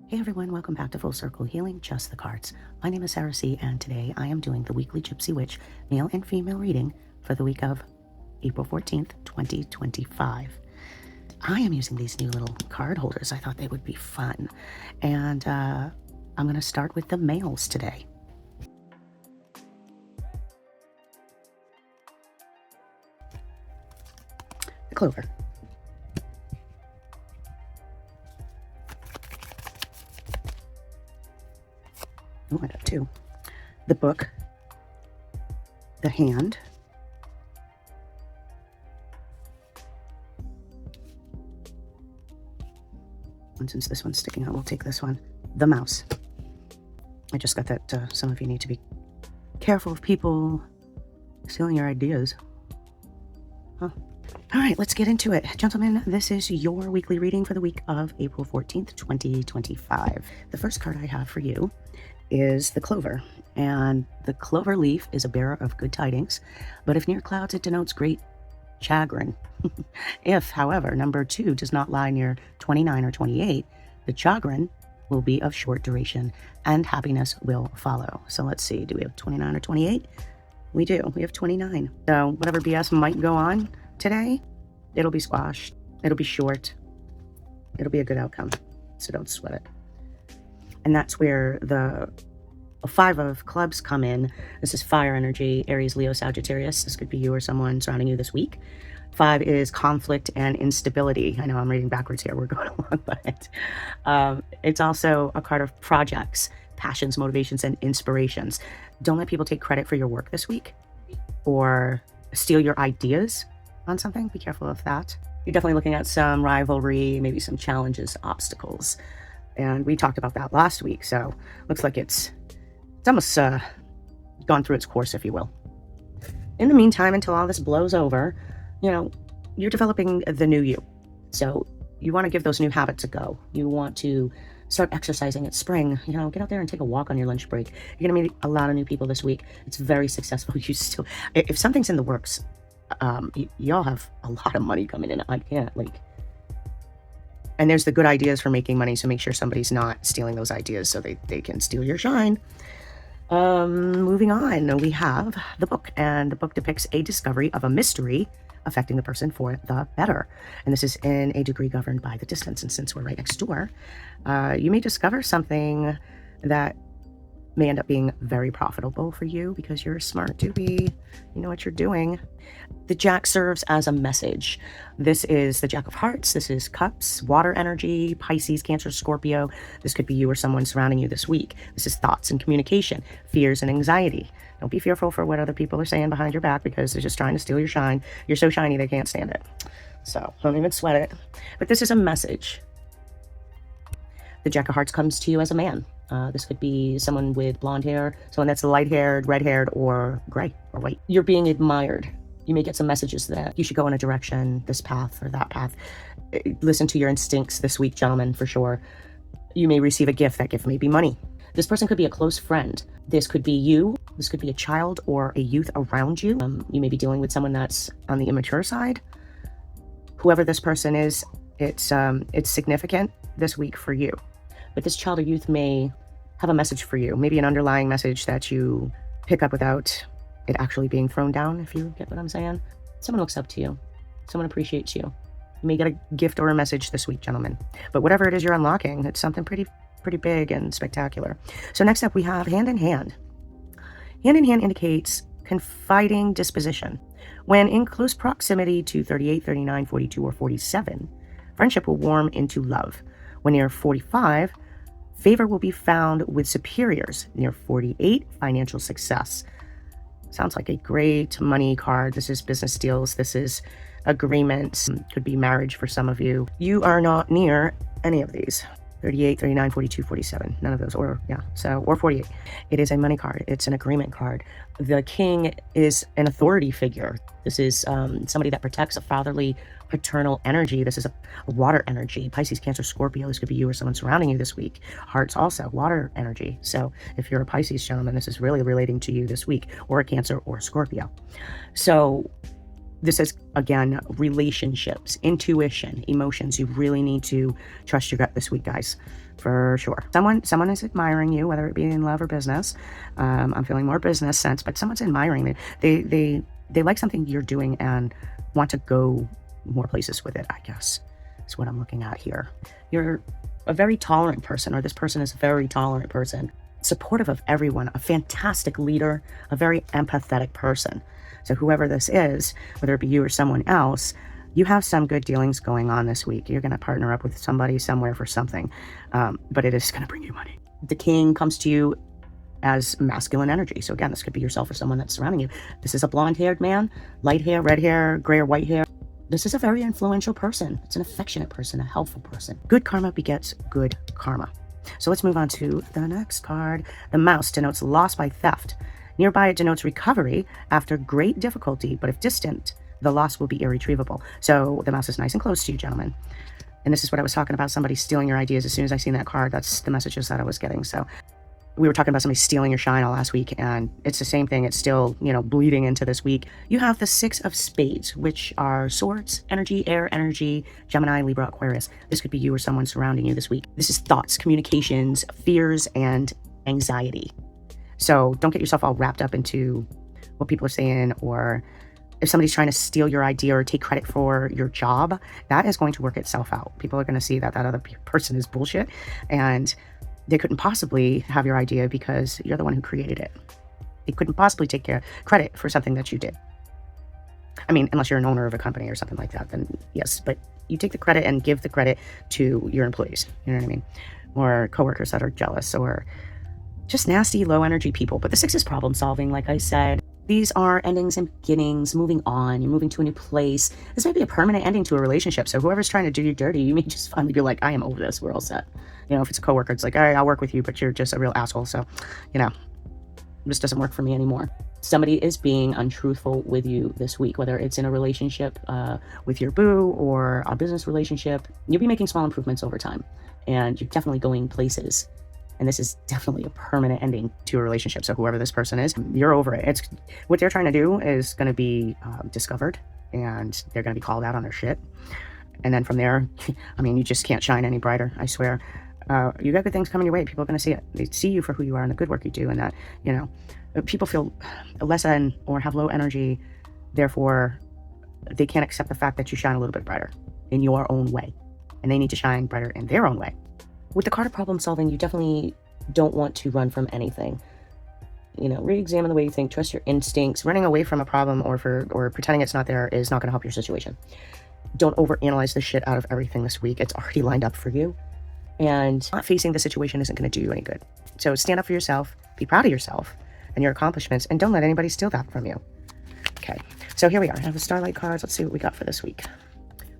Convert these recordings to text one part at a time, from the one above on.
Hey everyone, welcome back to Full Circle Healing, Just the Cards. My name is Sarah C, and today I am doing the weekly Gypsy Witch male and female reading for the week of April 14th, 2025. I am using these new little card holders. I thought they would be fun. And I'm going to start with the males today. The Clover. Oh, I got two. The Book, the Hand, and since this one's sticking out, we'll take this one. The Mouse. I just got that some of you need to be careful of people stealing your ideas. Huh. All right, let's get into it. Gentlemen, this is your weekly reading for the week of April 14th, 2025. The first card I have for you is the Clover, and the clover leaf is a bearer of good tidings, but if near clouds, it denotes great chagrin. If, however, number 2 does not lie near 29 or 28, the chagrin will be of short duration and happiness will follow. So let's see, do we have 29 or 28? We do. We have 29. So whatever BS might go on today, it'll be squashed. It'll be short. It'll be a good outcome. So don't sweat it. And that's where the 5 of clubs come in. This is fire energy, Aries, Leo, Sagittarius. This could be you or someone surrounding you this week. 5 is conflict and instability. I know I'm reading backwards here. We're going along, but it's also a card of projects, passions, motivations, and inspirations. Don't let people take credit for your work this week or steal your ideas on something. Be careful of that. You're definitely looking at some rivalry, maybe some challenges, obstacles. And we talked about that last week, so looks like it's almost gone through its course, if you will. In the meantime, until all this blows over, you're developing the new you. So you want to give those new habits a go. You want to start exercising. It's spring. Get out there and take a walk on your lunch break. You're going to meet a lot of new people this week. It's very successful. If something's in the works, y'all have a lot of money coming in. I can't, and there's the good ideas for making money, so make sure somebody's not stealing those ideas so they can steal your shine. Moving on, we have the Book, and the book depicts a discovery of a mystery affecting the person for the better. And this is in a degree governed by the distance, and since we're right next door, you may discover something that may end up being very profitable for you because you're smart to be, you know what you're doing. The Jack serves as a message. This is the Jack of Hearts. This is Cups, water energy, Pisces, Cancer, Scorpio. This could be you or someone surrounding you this week. This is thoughts and communication, fears and anxiety. Don't be fearful for what other people are saying behind your back because they're just trying to steal your shine. You're so shiny they can't stand it. So don't even sweat it. But this is a message. The Jack of Hearts comes to you as a man. This could be someone with blonde hair, someone that's light-haired, red-haired, or gray or white. You're being admired. You may get some messages that you should go in a direction, this path or that path. Listen to your instincts this week, gentlemen, for sure. You may receive a gift. That gift may be money. This person could be a close friend. This could be you. This could be a child or a youth around you. You may be dealing with someone that's on the immature side. Whoever this person is, it's significant this week for you. But this child or youth may have a message for you, maybe an underlying message that you pick up without it actually being thrown down, if you get what I'm saying. Someone looks up to you. Someone appreciates you. You may get a gift or a message this week, gentlemen. But whatever it is you're unlocking, it's something pretty big and spectacular. So next up, we have Hand in Hand. Hand in Hand indicates confiding disposition. When in close proximity to 38, 39, 42, or 47, friendship will warm into love. When near 45, favor will be found with superiors. Near 48, financial success. Sounds like a great money card. This is business deals. This is agreements. Could be marriage for some of you. You are not near any of these. 38, 39, 42, 47. None of those. Or 48. It is a money card. It's an agreement card. The king is an authority figure. This is somebody that protects a fatherly, paternal energy. This is a water energy. Pisces, Cancer, Scorpio. This could be you or someone surrounding you this week. Hearts also, water energy. So if you're a Pisces gentleman, this is really relating to you this week, or a Cancer or a Scorpio. So This is, again, relationships, intuition, emotions. You really need to trust your gut this week, guys, for sure. Someone is admiring you, whether it be in love or business. I'm feeling more business sense, but someone's admiring it. They like something you're doing and want to go more places with it, I guess, is what I'm looking at here. You're a very tolerant person, or this person is a very tolerant person, supportive of everyone, a fantastic leader, a very empathetic person. So whoever this is, whether it be you or someone else, you have some good dealings going on this week. You're going to partner up with somebody somewhere for something, but it is going to bring you money. The king comes to you as masculine energy. So again, this could be yourself or someone that's surrounding you. This is a blonde-haired man, light hair, red hair, gray or white hair. This is a very influential person. It's an affectionate person, a helpful person. Good karma begets good karma. So let's move on to the next card. The mouse denotes loss by theft. Nearby, it denotes recovery after great difficulty, but if distant, the loss will be irretrievable. So the mouse is nice and close to you, gentlemen. And this is what I was talking about, somebody stealing your ideas. As soon as I seen that card, that's the messages that I was getting. So we were talking about somebody stealing your shine all last week, and it's the same thing. It's still, bleeding into this week. You have the 6 of Spades, which are swords, energy, air energy, Gemini, Libra, Aquarius. This could be you or someone surrounding you this week. This is thoughts, communications, fears, and anxiety. So don't get yourself all wrapped up into what people are saying, or if somebody's trying to steal your idea or take credit for your job, that is going to work itself out. People are going to see that other person is bullshit, and they couldn't possibly have your idea because you're the one who created it. They couldn't possibly take credit for something that you did. I mean, unless you're an owner of a company or something like that, then yes, but you take the credit and give the credit to your employees. You know what I mean? Or coworkers that are jealous, or just nasty, low energy people. But the 6 is problem solving, like I said. These are endings and beginnings, moving on. You're moving to a new place. This may be a permanent ending to a relationship. So whoever's trying to do you dirty, you may just finally be like, I am over this. We're all set. If it's a coworker, it's like, all right, I'll work with you, but you're just a real asshole. So, this doesn't work for me anymore. Somebody is being untruthful with you this week, whether it's in a relationship with your boo or a business relationship. You'll be making small improvements over time, and you're definitely going places. And this is definitely a permanent ending to a relationship. So whoever this person is, you're over it. It's what they're trying to do is going to be discovered, and they're going to be called out on their shit. And then from there, you just can't shine any brighter, I swear. You got good things coming your way. People are going to see it. They see you for who you are and the good work you do, and that, people feel less than or have low energy. Therefore, they can't accept the fact that you shine a little bit brighter in your own way, and they need to shine brighter in their own way. With the card of problem solving, you definitely don't want to run from anything. Re-examine the way you think, trust your instincts. Running away from a problem or pretending it's not there is not going to help your situation. Don't overanalyze the shit out of everything this week. It's already lined up for you. And not facing the situation isn't going to do you any good. So stand up for yourself, be proud of yourself and your accomplishments, and don't let anybody steal that from you. Okay, so here we are. I have the Starlight cards. Let's see what we got for this week.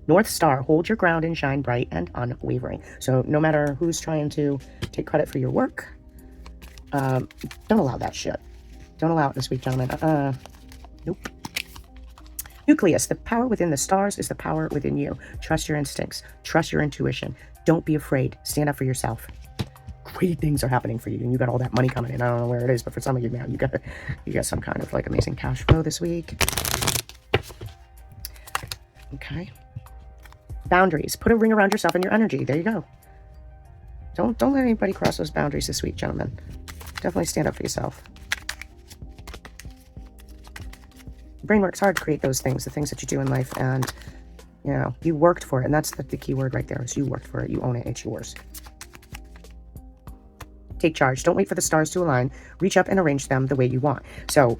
North Star, hold your ground and shine bright and unwavering. So no matter who's trying to take credit for your work, don't allow that shit. Don't allow it this week, gentlemen. Nope. Nucleus, the power within the stars is the power within you. Trust your instincts. Trust your intuition. Don't be afraid. Stand up for yourself. Great things are happening for you, and you got all that money coming in. I don't know where it is, but for some of you now, you got some kind of amazing cash flow this week. Okay. Boundaries. Put a ring around yourself and your energy. There you go. Don't let anybody cross those boundaries this week, gentlemen. Definitely stand up for yourself. Brain works hard to create those things, the things that you do in life, and you worked for it, and that's the key word right there, is you worked for it. You own it. It's yours. Take charge. Don't wait for the stars to align. Reach up and arrange them the way you want. So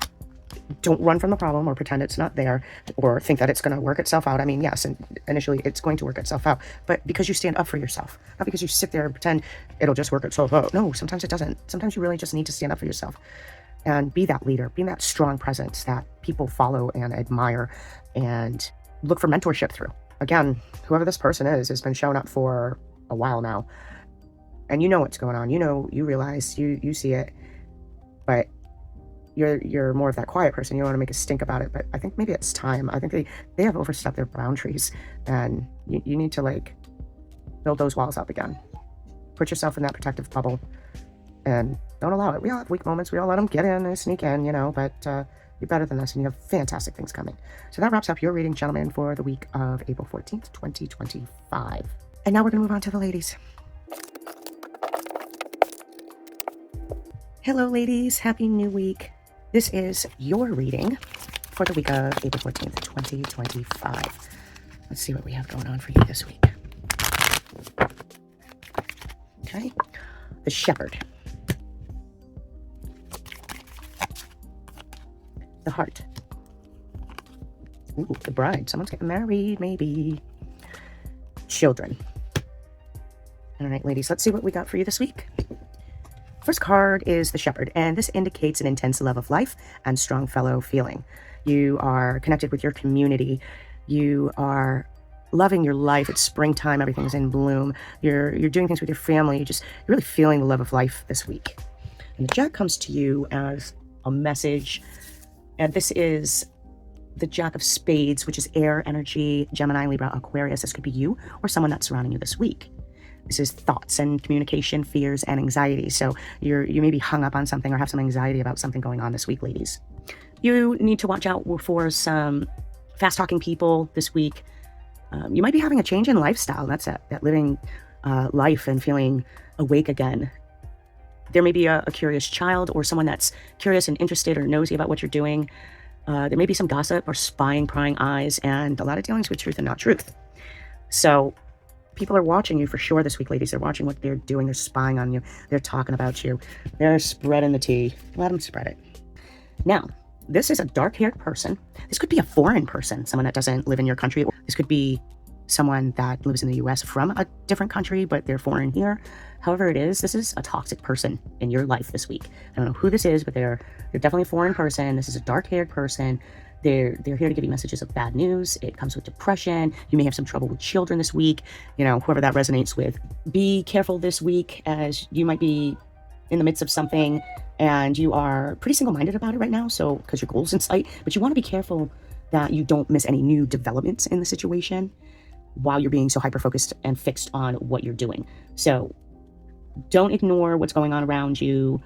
don't run from the problem or pretend it's not there or think that it's going to work itself out. Yes, and initially it's going to work itself out, but because you stand up for yourself, not because you sit there and pretend it'll just work itself out. No, sometimes it doesn't. Sometimes you really just need to stand up for yourself and be that leader, be that strong presence that people follow and admire and look for mentorship through. Again, whoever this person is has been showing up for a while now, and you know what's going on. You realize, you see it, but you're more of that quiet person. You don't want to make a stink about it, but I think maybe it's time. I think they have overstepped their boundaries, and you need to build those walls up again. Put yourself in that protective bubble and don't allow it. We all have weak moments. We all let them get in and sneak in, but You're better than this, and you have fantastic things coming. So that wraps up your reading, gentlemen, for the week of April 14th, 2025. And now we're going to move on to the ladies. Hello, ladies. Happy new week. This is your reading for the week of April 14th, 2025. Let's see what we have going on for you this week. Okay. The Shepherd. The Heart. Ooh, the Bride. Someone's getting married, maybe. Children. All right, ladies, let's see what we got for you this week. First card is the Shepherd, and this indicates an intense love of life and strong fellow feeling. You are connected with your community. You are loving your life. It's springtime. Everything's in bloom. You're doing things with your family. You're really feeling the love of life this week. And the Jack comes to you as a message. And this is the Jack of Spades, which is air energy, Gemini, Libra, Aquarius. This could be you or someone that's surrounding you this week. This is thoughts and communication, fears, and anxiety. So you may be hung up on something or have some anxiety about something going on this week, ladies. You need to watch out for some fast-talking people this week. You might be having a change in lifestyle. That's that living life and feeling awake again. There may be a curious child or someone that's curious and interested or nosy about what you're doing. There may be some gossip or spying, prying eyes, and a lot of dealings with truth and not truth. So people are watching you for sure this week, ladies. They're watching what they're doing. They're spying on you. They're talking about you. They're spreading the tea. Let them spread it. Now, this is a dark-haired person. This could be a foreign person, someone that doesn't live in your country. This could be someone that lives in the U.S. from a different country, but they're foreign here. However it is, this is a toxic person in your life this week. I don't know who this is, but they're definitely a foreign person. This is a dark-haired person. They're here to give you messages of bad news. It comes with depression. You may have some trouble with children this week. You know, whoever that resonates with. Be careful this week, as you might be in the midst of something and you are pretty single-minded about it right now. So, because your goal's in sight, but you want to be careful that you don't miss any new developments in the situation while you're being so hyper-focused and fixed on what you're doing. So don't ignore what's going on around you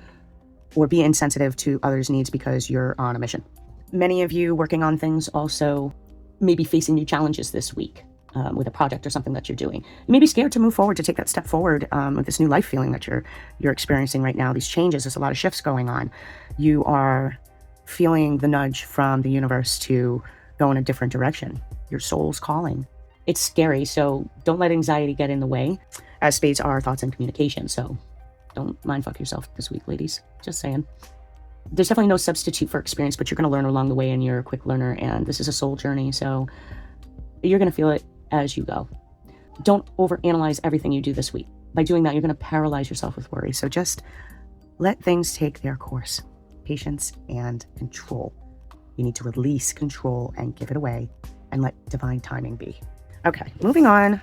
or be insensitive to others' needs because you're on a mission. Many of you working on things also may be facing new challenges this week with a project or something that you're doing. You may be scared to move forward, to take that step forward with this new life feeling that you're experiencing right now. These changes, there's a lot of shifts going on. You are feeling the nudge from the universe to go in a different direction. Your soul's calling. It's scary, so don't let anxiety get in the way, as spades are thoughts and communication. So don't mind fuck yourself this week, ladies. Just saying. There's definitely no substitute for experience, but you're going to learn along the way, and you're a quick learner, and this is a soul journey, so you're going to feel it as you go. Don't overanalyze everything you do this week. By doing that, you're going to paralyze yourself with worry. So just let things take their course. Patience and control. You need to release control and give it away and let divine timing be. Okay, moving on.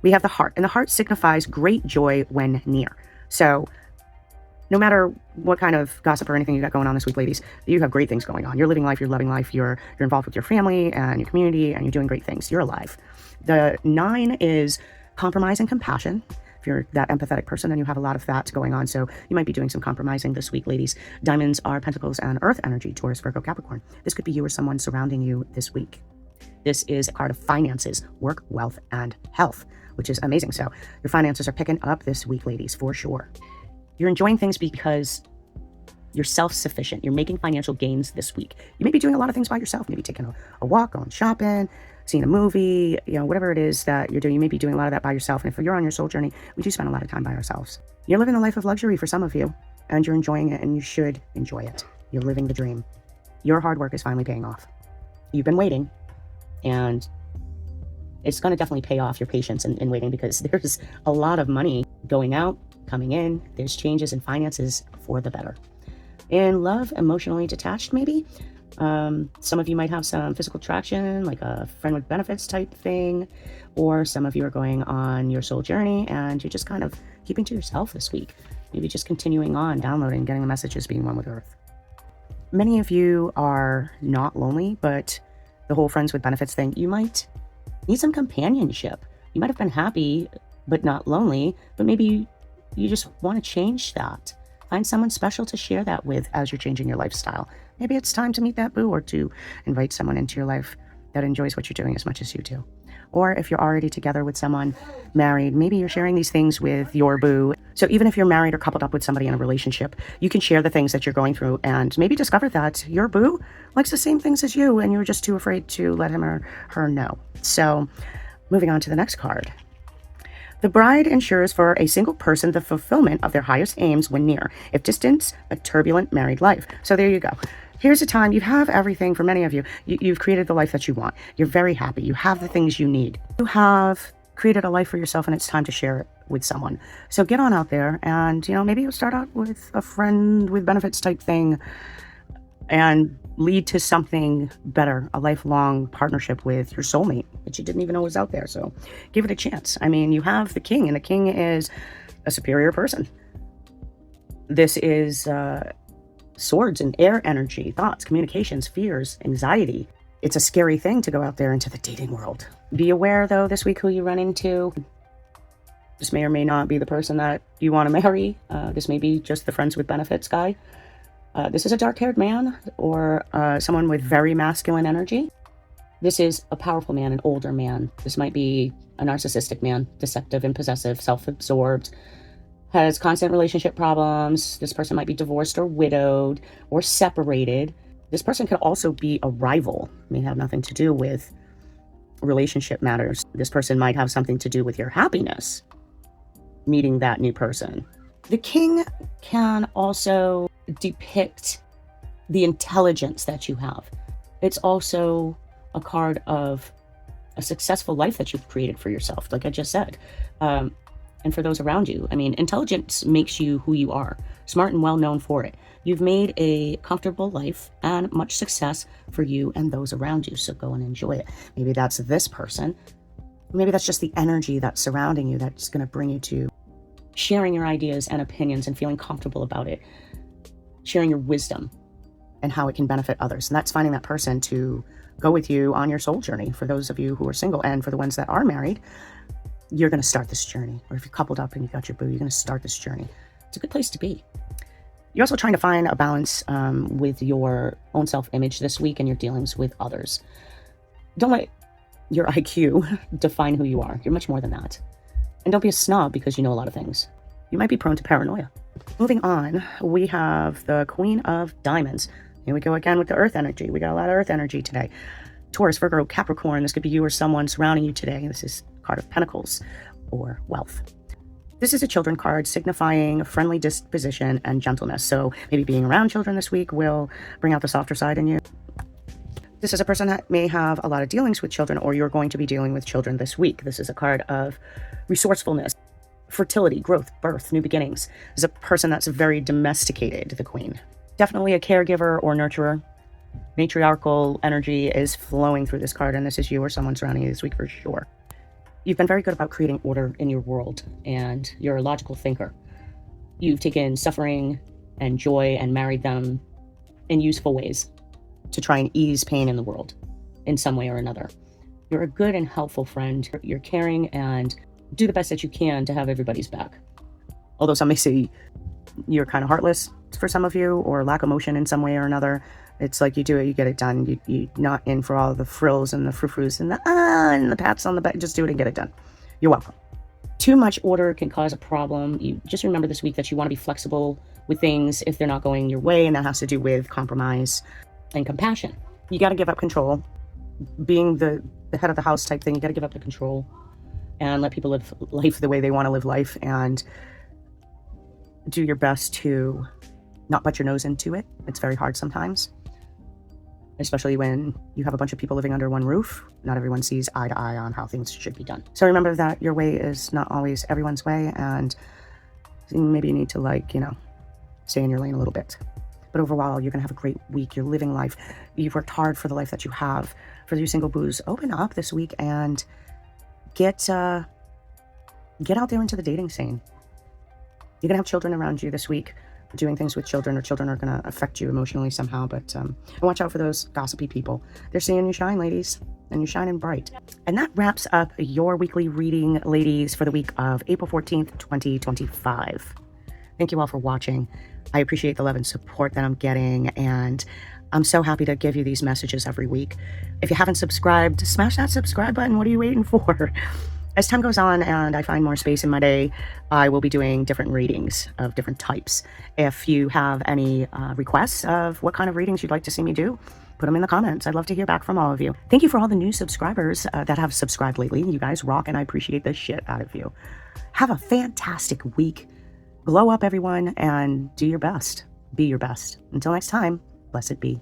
We have the Heart, and the Heart signifies great joy when near. So no matter what kind of gossip or anything you got going on this week, ladies, you have great things going on. You're living life, you're loving life, you're involved with your family and your community, and you're doing great things. You're alive. The 9 is compromise and compassion. If you're that empathetic person, then you have a lot of that going on. So you might be doing some compromising this week, ladies. Diamonds are Pentacles and Earth energy, Taurus, Virgo, Capricorn. This could be you or someone surrounding you this week. This is a card of finances, work, wealth, and health, which is amazing. So your finances are picking up this week, ladies, for sure. You're enjoying things because you're self-sufficient. You're making financial gains this week. You may be doing a lot of things by yourself, maybe taking a walk, going shopping, seeing a movie, whatever it is that you're doing. You may be doing a lot of that by yourself. And if you're on your soul journey, we do spend a lot of time by ourselves. You're living a life of luxury for some of you, and you're enjoying it, and you should enjoy it. You're living the dream. Your hard work is finally paying off. You've been waiting, and it's going to definitely pay off your patience in waiting, because there's a lot of money going out, coming in. There's changes in finances for the better. In love, emotionally detached, maybe. Some of you might have some physical attraction, like a friend with benefits type thing, or some of you are going on your soul journey and you're just kind of keeping to yourself this week. Maybe just continuing on, downloading, getting the messages, being one with Earth. Many of you are not lonely, but the whole friends with benefits thing, you might need some companionship. You might have been happy, but not lonely, but maybe you just want to change that. Find someone special to share that with as you're changing your lifestyle. Maybe it's time to meet that boo, or to invite someone into your life that enjoys what you're doing as much as you do. Or if you're already together with someone, married, maybe you're sharing these things with your boo. So even if you're married or coupled up with somebody in a relationship, you can share the things that you're going through and maybe discover that your boo likes the same things as you and you're just too afraid to let him or her know. So moving on to the next card. The bride ensures for a single person the fulfillment of their highest aims when near, if distant, a turbulent married life. So there you go. Here's a time you have everything. For many of you, you've created the life that you want. You're very happy. You have the things you need. You have created a life for yourself, and it's time to share it with someone. So get on out there and, maybe you'll start out with a friend with benefits type thing and lead to something better, a lifelong partnership with your soulmate that you didn't even know was out there. So give it a chance. I mean, you have the king, and the king is a superior person. This is swords and air energy, thoughts, communications, fears, anxiety. It's a scary thing to go out there into the dating world. Be aware, though, this week who you run into. This may or may not be the person that you want to marry. This may be just the friends with benefits guy. This is a dark-haired man or someone with very masculine energy. This is a powerful man, an older man. This might be a narcissistic man, deceptive and possessive, self-absorbed, has constant relationship problems. This person might be divorced or widowed or separated. This person could also be a rival. It may have nothing to do with relationship matters. This person might have something to do with your happiness, meeting that new person. The king can also depict the intelligence that you have. It's also a card of a successful life that you've created for yourself, like I just said. And for those around you. I mean, intelligence makes you who you are, smart and well known for it. You've made a comfortable life and much success for you and those around you, so go and enjoy it. Maybe that's this person. Maybe that's just the energy that's surrounding you that's going to bring you to sharing your ideas and opinions and feeling comfortable about it, sharing your wisdom and how it can benefit others. And that's finding that person to go with you on your soul journey. For those of you who are single, and for the ones that are married, you're going to start this journey. Or if you're coupled up and you got your boo, you're going to start this journey. It's a good place to be. You're also trying to find a balance with your own self-image this week and your dealings with others. Don't let your IQ define who you are. You're much more than that. And don't be a snob because you know a lot of things. You might be prone to paranoia. Moving on, we have the Queen of Diamonds. Here we go again with the Earth energy. We got a lot of Earth energy today. Taurus, Virgo, Capricorn. This could be you or someone surrounding you today. This is card of Pentacles or wealth. This is a children card signifying friendly disposition and gentleness. So maybe being around children this week will bring out the softer side in you. This is a person that may have a lot of dealings with children, or you're going to be dealing with children this week. This is a card of resourcefulness, fertility, growth, birth, new beginnings. This is a person that's very domesticated, the Queen. Definitely a caregiver or nurturer. Matriarchal energy is flowing through this card, and this is you or someone surrounding you this week for sure. You've been very good about creating order in your world, and you're a logical thinker. You've taken suffering and joy and married them in useful ways to try and ease pain in the world in some way or another. You're a good and helpful friend. You're caring and do the best that you can to have everybody's back. Although some may say you're kind of heartless for some of you, or lack emotion in some way or another. It's like you do it, you get it done. You're not in for all the frills and the frou-frous and the pats on the back. Just do it and get it done. You're welcome. Too much order can cause a problem. You just remember this week that you want to be flexible with things if they're not going your way, and that has to do with compromise and compassion. You got to give up control. Being the head of the house type thing, you got to give up the control and let people live life the way they want to live life, and do your best to not butt your nose into it. It's very hard sometimes, especially when you have a bunch of people living under one roof. Not everyone sees eye to eye on how things should be done. So remember that your way is not always everyone's way, and maybe you need to stay in your lane a little bit. But overall, you're going to have a great week. You're living life. You've worked hard for the life that you have. For you single boos, open up this week and get out there into the dating scene. You're going to have children around you this week, doing things with children, or children are going to affect you emotionally somehow. But watch out for those gossipy people. They're seeing you shine, ladies, and you're shining bright. And that wraps up your weekly reading, ladies, for the week of April 14th, 2025. Thank you all for watching. I appreciate the love and support that I'm getting, and I'm so happy to give you these messages every week. If you haven't subscribed, smash that subscribe button. What are you waiting for? As time goes on and I find more space in my day, I will be doing different readings of different types. If you have any requests of what kind of readings you'd like to see me do, put them in the comments. I'd love to hear back from all of you. Thank you for all the new subscribers that have subscribed lately. You guys rock, and I appreciate the shit out of you. Have a fantastic week. Glow up, everyone, and do your best. Be your best. Until next time, blessed be.